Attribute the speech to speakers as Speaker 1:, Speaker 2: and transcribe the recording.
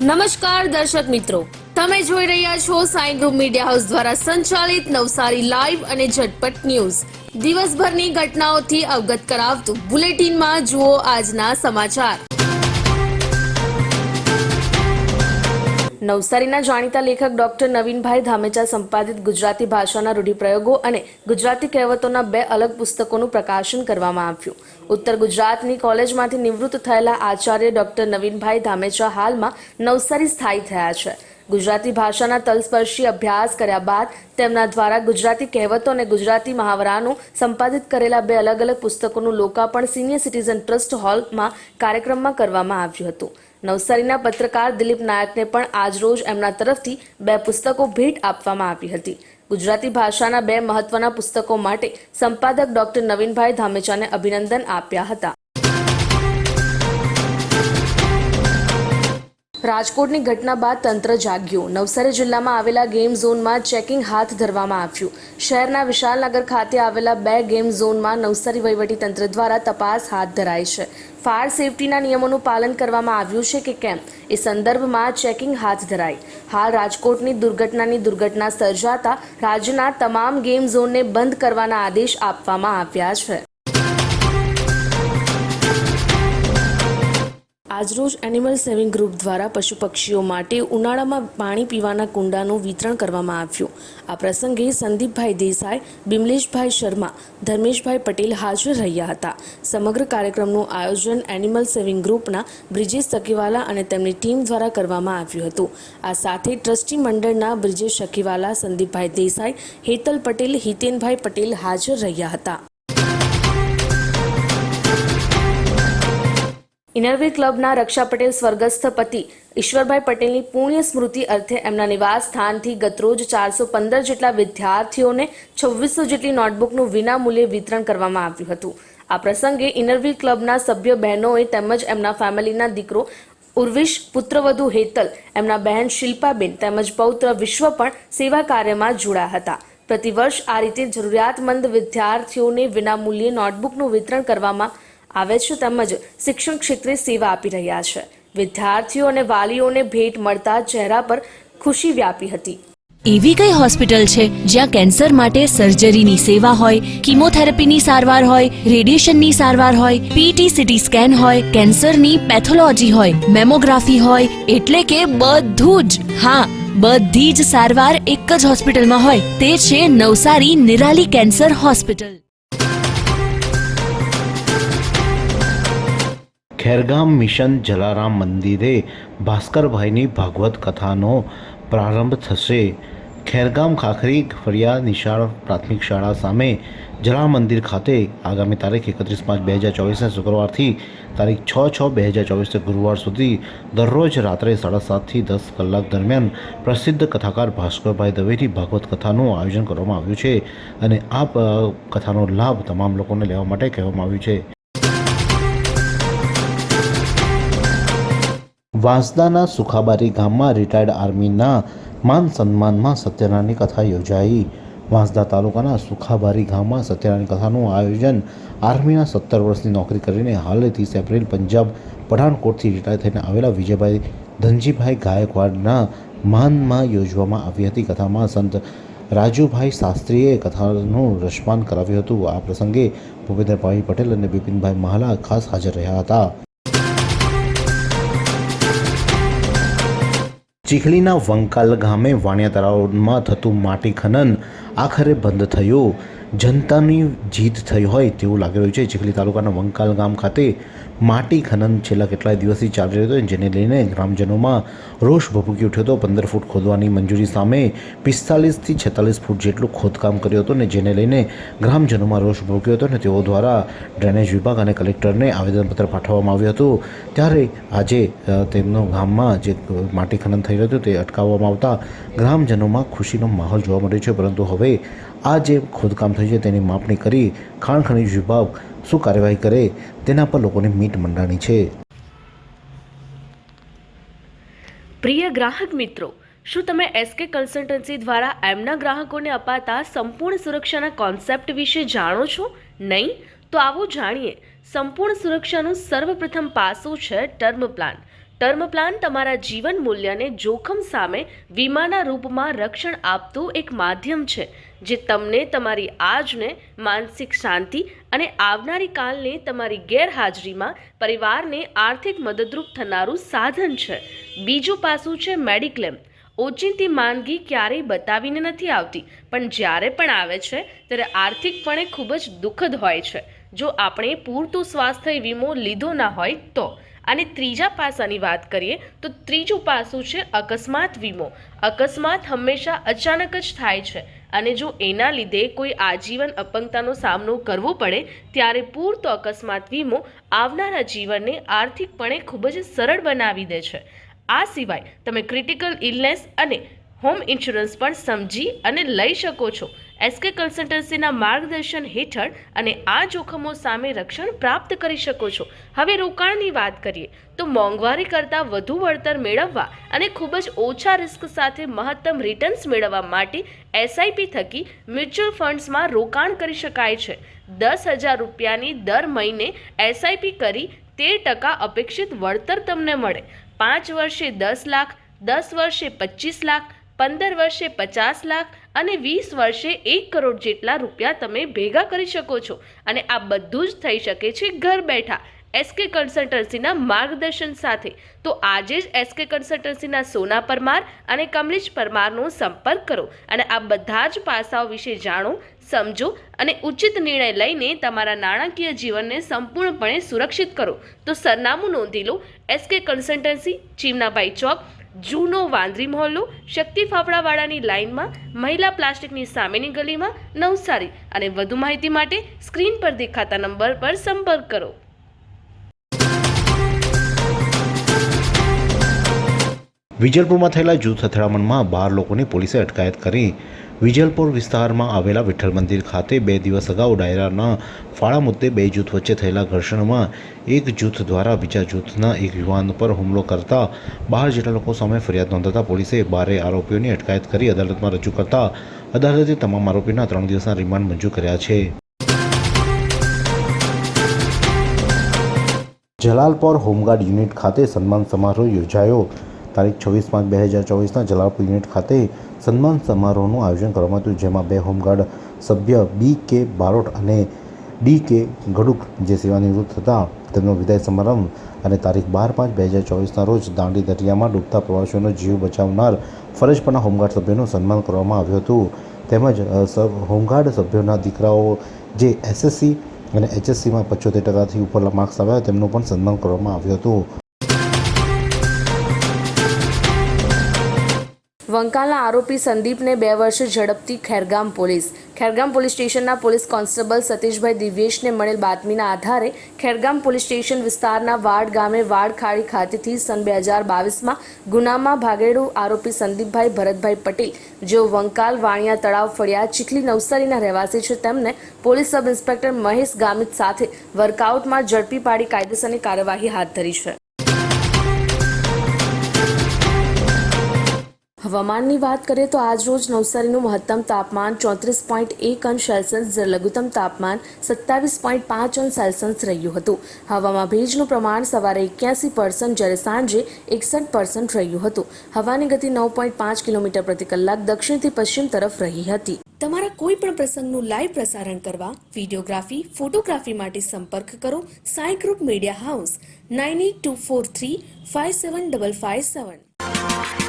Speaker 1: નમસ્કાર દર્શક મિત્રો, તમે જોઈ રહ્યા છો સાઈ ગ્રુપ મીડિયા હાઉસ દ્વારા સંચાલિત નવસારી લાઈવ અને ઝટપટ ન્યૂઝ. દિવસભરની ઘટનાઓથી અવગત કરાવતું બુલેટિનમાં જુઓ આજના સમાચાર. નવસારીના જાણીતા લેખક ડોક્ટર નવીનભાઈ ધામેચા સંપાદિત ગુજરાતી ભાષાના રૂઢિપ્રયોગો અને ગુજરાતી કહેવતોના 2 અલગ પુસ્તકોનું પ્રકાશન કરવામાં આવ્યું. ઉત્તર ગુજરાતની કોલેજમાંથી નિવૃત્ત થયેલા આચાર્ય ડોક્ટર નવીનભાઈ ધામેચા હાલમાં નવસારી સ્થાયી થયા છે. ગુજરાતી ભાષાના તલસ્પર્શી અભ્યાસ કર્યા બાદ તેમના દ્વારા ગુજરાતી કહેવતો અને ગુજરાતી મહાવરાનું સંપાદિત કરેલા 2 અલગ અલગ પુસ્તકોનું લોકાર્પણ સિનિયર સિટીઝન ટ્રસ્ટ હોલમાં કાર્યક્રમમાં કરવામાં આવ્યું હતું. નવસારીના પત્રકાર દિલીપ નાયકને પણ આજરોજ એમના તરફથી 2 પુસ્તકો ભેટ આપવામાં આવી હતી. ગુજરાતી ભાષાના 2 મહત્વના પુસ્તકો માટે સંપાદક ડોક્ટર નવીનભાઈ ધામેચાને અભિનંદન આપ્યા હતા. રાજકોટની ઘટના બાદ તંત્ર જાગ્યું. નવસારી જિલ્લામાં આવેલા ગેમ ઝોનમાં ચેકિંગ હાથ ધરવામાં આવ્યું. શહેરના વિશાલનગર ખાતે આવેલા 2 ગેમ ઝોનમાં નવસારી વહીવટી તંત્ર દ્વારા તપાસ હાથ ધરાઈ છે. ફાયર સેફટીના નિયમોનું પાલન કરવામાં આવ્યું છે કે કેમ એ સંદર્ભમાં ચેકિંગ હાથ ધરાઈ. હાલ રાજકોટની દુર્ઘટના સર્જાતા રાજ્યના તમામ ગેમ ઝોનને બંધ કરવાના આદેશ આપવામાં આવ્યા છે. આજરોજ એનિમલ સેવિંગ ગ્રુપ દ્વારા પશુ પક્ષીઓ માટે ઉનાળામાં પાણી પીવાના કુંડાનું વિતરણ કરવામાં આવ્યું. આ પ્રસંગે સંદીપભાઈ દેસાઈ, બિમલેશભાઈ શર્મા, ધર્મેશભાઈ પટેલ હાજર રહ્યા હતા. સમગ્ર કાર્યક્રમનું આયોજન એનિમલ સેવિંગ ગ્રુપના બ્રિજેશ સખીવાલા અને તેમની ટીમ દ્વારા કરવામાં આવ્યું હતું. આ સાથે ટ્રસ્ટી મંડળના બ્રિજેશ સખીવાલા, સંદીપભાઈ દેસાઈ, હેતલ પટેલ, હિતેનભાઈ પટેલ હાજર રહ્યા હતા. ઇનરવી ક્લબના રક્ષા પટેલ સ્વર્ગસ્થ પતિ ઈશ્વરભાઈ પટેલની પુણ્ય સ્મૃતિ અર્થે એમના નિવાસ સ્થાનથી ગતરોજ 415 જેટલા વિદ્યાર્થીઓને 2600 જેટલી નોટબુકનું વિનામૂલ્યે વિતરણ કરવામાં આવ્યું હતું. આ પ્રસંગે ઇનરવી ક્લબના સભ્ય બહેનોએ તેમજ એમના ફેમિલીના દીકરો ઉર્વિશ, પુત્રવધુ હેતલ, એમના બહેન શિલ્પાબેન તેમજ પૌત્ર વિશ્વ પણ સેવા કાર્યમાં જોડાયા હતા. પ્રતિવર્ષ આ રીતે જરૂરિયાતમંદ વિદ્યાર્થીઓને વિનામૂલ્યે નોટબુકનું વિતરણ કરવામાં આવે છે તેમજ શિક્ષણ ક્ષેત્રે સેવા આપી રહ્યા છે. વિદ્યાર્થીઓ અને વાલીઓને ભેટ મળતા ચહેરા પર ખુશી વ્યાપી હતી.
Speaker 2: એવી કઈ હોસ્પિટલ છે જ્યાં કેન્સર માટે સર્જરીની સેવા હોય, કીમોથેરાપીની સારવાર હોય, રેડિયેશનની સારવાર હોય, પીટી સીટી સ્કેન હોય, કેન્સરની પેથોલોજી હોય, મેમોગ્રાફી હોય, એટલે કે બધું જ. હા, બધી જ સારવાર એક જ હોસ્પિટલમાં હોય. તે છે Navsari Nirali cancer hospital.
Speaker 3: Khergam mission Jalaram મંદિરે ભાસ્કરભાઈની ભાગવત કથાનો પ્રારંભ થશે. ખેરગામ ખાખરી ફળિયા નિશાળ પ્રાથમિક શાળા સામે જલારામ મંદિર ખાતે આગામી તારીખ 31/5/2024 શુક્રવારથી તારીખ 6/6/2024 ગુરુવાર સુધી દરરોજ રાત્રે 7:30 થી 10 કલાક દરમિયાન પ્રસિદ્ધ કથાકાર ભાસ્કરભાઈ દવેની ભાગવત કથાનું આયોજન કરવામાં આવ્યું છે અને આ કથાનો લાભ તમામ લોકોને લેવા માટે કહેવામાં આવ્યું છે. વાંસદાના સુખાબારી ગામમાં રિટાયર્ડ આર્મીના માન સન્માનમાં સત્યનારાયણની કથા યોજાઈ. વાંસદા તાલુકાના સુખાબારી ગામમાં સત્યનારાયણ કથાનું આયોજન આર્મીના 17 વર્ષની નોકરી કરીને હાલ 30 એપ્રિલ પંજાબ પઠાણકોટથી રિટાયર થઈને આવેલા વિજયભાઈ ધનજીભાઈ ગાયકવાડના માનમાં યોજવામાં આવી હતી. કથામાં સંત રાજુભાઈ શાસ્ત્રીએ કથાનું રસપાન કરાવ્યું હતું. આ પ્રસંગે ભૂપેન્દ્રભાઈ પટેલ અને બિપિનભાઈ મહાલા ખાસ હાજર રહ્યા હતા. ચીખલીના વંકાલ ગામે વાણિયા તળાવમાં થતું માટી ખનન આખરે બંધ થયું. જનતાની જીત થઈ હોય તેવું લાગી રહ્યું છે. ચીખલી તાલુકાના વંકાલ ગામ ખાતે માટી ખનન છેલ્લા કેટલાય દિવસથી ચાલી રહ્યું હતું, જેને લઈને ગ્રામજનોમાં રોષ ભભૂકી ઉઠ્યો હતો. 15 ફૂટ ખોદવાની મંજૂરી સામે 45 થી 46 ફૂટ જેટલું ખોદકામ કર્યું હતું ને જેને લઈને ગ્રામજનોમાં રોષ ભભૂક્યો હતો અને તેઓ દ્વારા ડ્રેનેજ વિભાગ અને કલેક્ટરને આવેદનપત્ર પાઠવવામાં આવ્યું હતું. ત્યારે આજે તેમનો ગામમાં જે માટી ખનન થઈ રહ્યું હતું તે અટકાવવામાં આવતા ગ્રામજનોમાં ખુશીનો માહોલ જોવા મળ્યો છે. પરંતુ હવે આ જે ખોદકામ થયું છે તેની માપણી કરી ખાણ ખનીજ વિભાગ શું કાર્યવાહી કરે તેના પર લોકોની મીટ મંડાણી છે.
Speaker 1: પ્રિય ગ્રાહક મિત્રો, શું તમે એસકે કન્સલ્ટન્સી દ્વારા એમના ગ્રાહકોને અપાતા સંપૂર્ણ સુરક્ષાના કોન્સેપ્ટ વિશે જાણો છો? નહીં તો આવો જાણીએ. સંપૂર્ણ સુરક્ષાનું સર્વપ્રથમ પાસું છે ટર્મ પ્લાન. ટર્મ પ્લાન તમારા જીવન મૂલ્યને જોખમ સામે વીમાના રૂપમાં રક્ષણ આપતું એક માધ્યમ છે જે તમને તમારી આજને માનસિક શાંતિ અને આવનારી કાલને તમારી ગેરહાજરીમાં પરિવારને આર્થિક મદદરૂપ થનારું સાધન છે. બીજું પાસું છે મેડિક્લેમ. ઓચિંતી માંદગી ક્યારેય બતાવીને નથી આવતી, પણ જ્યારે પણ આવે છે ત્યારે આર્થિકપણે ખૂબ જ દુઃખદ હોય છે જો આપણે પૂરતું સ્વાસ્થ્ય વીમો લીધો ના હોય તો. અને ત્રીજા પાસાની વાત કરીએ તો ત્રીજું પાસું છે અકસ્માત વીમો. અકસ્માત હંમેશા અચાનક જ થાય છે અને જો એના લીધે કોઈ આજીવન અપંગતાનો સામનો કરવો પડે ત્યારે પૂરતો અકસ્માત વીમો આવનારા જીવનને આર્થિકપણે ખૂબ જ સરળ બનાવી દે છે. આ સિવાય તમે ક્રિટિકલ ઇલનેસ અને હોમ ઇન્સ્યોરન્સ પણ સમજી અને લઈ શકો છો. એસકે કન્સલ્ટન્સીના માર્ગદર્શન હેઠળ અને આ જોખમો સામે રક્ષણ પ્રાપ્ત કરી શકો છો. હવે રોકાણની વાત કરીએ તો મોંઘવારી કરતાં વધુ વળતર મેળવવા અને ખૂબ જ ઓછા રિસ્ક સાથે મહત્તમ રિટર્ન્સ મેળવવા માટે એસઆઈપી થકી મ્યુચ્યુઅલ ફંડ્સમાં રોકાણ કરી શકાય છે. 10,000 રૂપિયાની દર મહિને એસઆઈપી કરી 13% અપેક્ષિત વળતર તમને મળે. 5 વર્ષે 10 લાખ, 10 વર્ષે 25 લાખ, 15 વર્ષે 50 લાખ અને 20 વર્ષે 1 કરોડ જેટલા રૂપિયા તમે ભેગા કરી શકો છો. અને આ બધું જ થઈ શકે છે ઘર બેઠા એસકે કન્સલ્ટન્સીના માર્ગદર્શન સાથે. તો આજે જ એસકે કન્સલ્ટન્સીના સોના પરમાર અને કમલેશ પરમારનો સંપર્ક કરો અને આ બધા જ પાસાઓ વિશે જાણો, સમજો અને ઉચિત નિર્ણય લઈને તમારા નાણાકીય જીવનને સંપૂર્ણપણે સુરક્ષિત કરો. તો સરનામું નોંધી લો. એસકે કન્સલ્ટન્સી, ચીમનાભાઈ ચોક, જૂનો વાંદરી મહોલ્લો, શક્તિ ફાફડાવાળાની લાઇનમાં, મહિલા પ્લાસ્ટિકની સામેની ગલીમાં, નવસારી. અને વધુ માહિતી માટે સ્ક્રીન પર દેખાતા નંબર પર સંપર્ક કરો.
Speaker 3: વિજલપુરમાં થયેલા જૂથ અથડામણમાં 12 લોકોની પોલીસે અટકાયત કરી. વિજલપુર વિસ્તારમાં આવેલા વિઠ્ઠલ મંદિર ખાતે 2 દિવસ અગાઉ ડાયરાના ફાળા મુદ્દે 2 જૂથ વચ્ચે થયેલા ઘર્ષણમાં એક જૂથ દ્વારા બીજા જૂથના એક યુવાન પર હુમલો કરતા 12 જેટલા લોકો સામે ફરિયાદ નોંધાતા પોલીસે 12 આરોપીઓની અટકાયત કરી અદાલતમાં રજૂ કરતા અદાલતે તમામ આરોપીના 3 દિવસના રિમાન્ડ મંજૂર કર્યા છે. જલાલપોર હોમગાર્ડ યુનિટ ખાતે સન્માન સમારોહ યોજાયો. તારીખ 26/5/2024ના જલાલપુર યુનિટ ખાતે સન્માન સમારોહનું આયોજન કરવામાં આવ્યું, જેમાં 2 હોમગાર્ડ સભ્ય B.K. બારોટ અને D.K. ગડુક જે સેવાનિવૃત્ત હતા તેમનો વિદાય સમારંભ અને તારીખ 12/5/2024ના રોજ દાંડી દરિયામાં ડૂબતા પ્રવાસીઓનો જીવ બચાવનાર ફરજ પરના હોમગાર્ડ સભ્યોનું સન્માન કરવામાં આવ્યું હતું. તેમજ હોમગાર્ડ સભ્યોના દીકરાઓ જે SSC અને HSCમાં 75% ઉપરના માર્ક્સ આવ્યા તેમનું પણ સન્માન કરવામાં આવ્યું હતું.
Speaker 1: વંકાલના આરોપી સંદીપને 2 વર્ષ ઝડપથી ખેરગામ પોલીસ. ખેરગામ પોલીસ સ્ટેશનના પોલીસ કોન્સ્ટેબલ સતીશભાઈ દિવ્યેશને મળેલ બાતમીના આધારે ખેરગામ પોલીસ સ્ટેશન વિસ્તારના વાડ ગામે વાડ ખાડી ખાતેથી સન 2022માં ગુનામાં ભાગેડુ આરોપી સંદીપભાઈ ભરતભાઈ પટેલ, જેઓ વંકાલ વાણિયા તળાવ ફળિયા ચીખલી નવસારીના રહેવાસી છે, તેમને police sub inspector Mahesh Gamit સાથે વર્કઆઉટમાં ઝડપી પાડી કાયદેસરની કાર્યવાહી હાથ ધરી છે. હવામાનની વાત કરીએ તો આજ રોજ નવસારીનું મહત્તમ તાપમાન 34.1 અંશ સેલ્સિયસ જ્યારે લઘુત્તમ તાપમાન 27.5 અંશ સેલ્સિયસ રહ્યું હતું. હવામાં ભેજનું પ્રમાણ સવારે 81% જ્યારે સાંજે 61% રહ્યું હતું. હવાની ગતિ 9.5 કિલોમીટર પ્રતિ કલાક દક્ષિણથી પશ્ચિમ તરફ રહી હતી. તમારા કોઈ પણ પ્રસંગનું લાઈવ પ્રસારણ કરવા, વિડીયોગ્રાફી, ફોટોગ્રાફી માટે સંપર્ક કરો સાઈ ગ્રુપ મીડિયા હાઉસ 9824357557.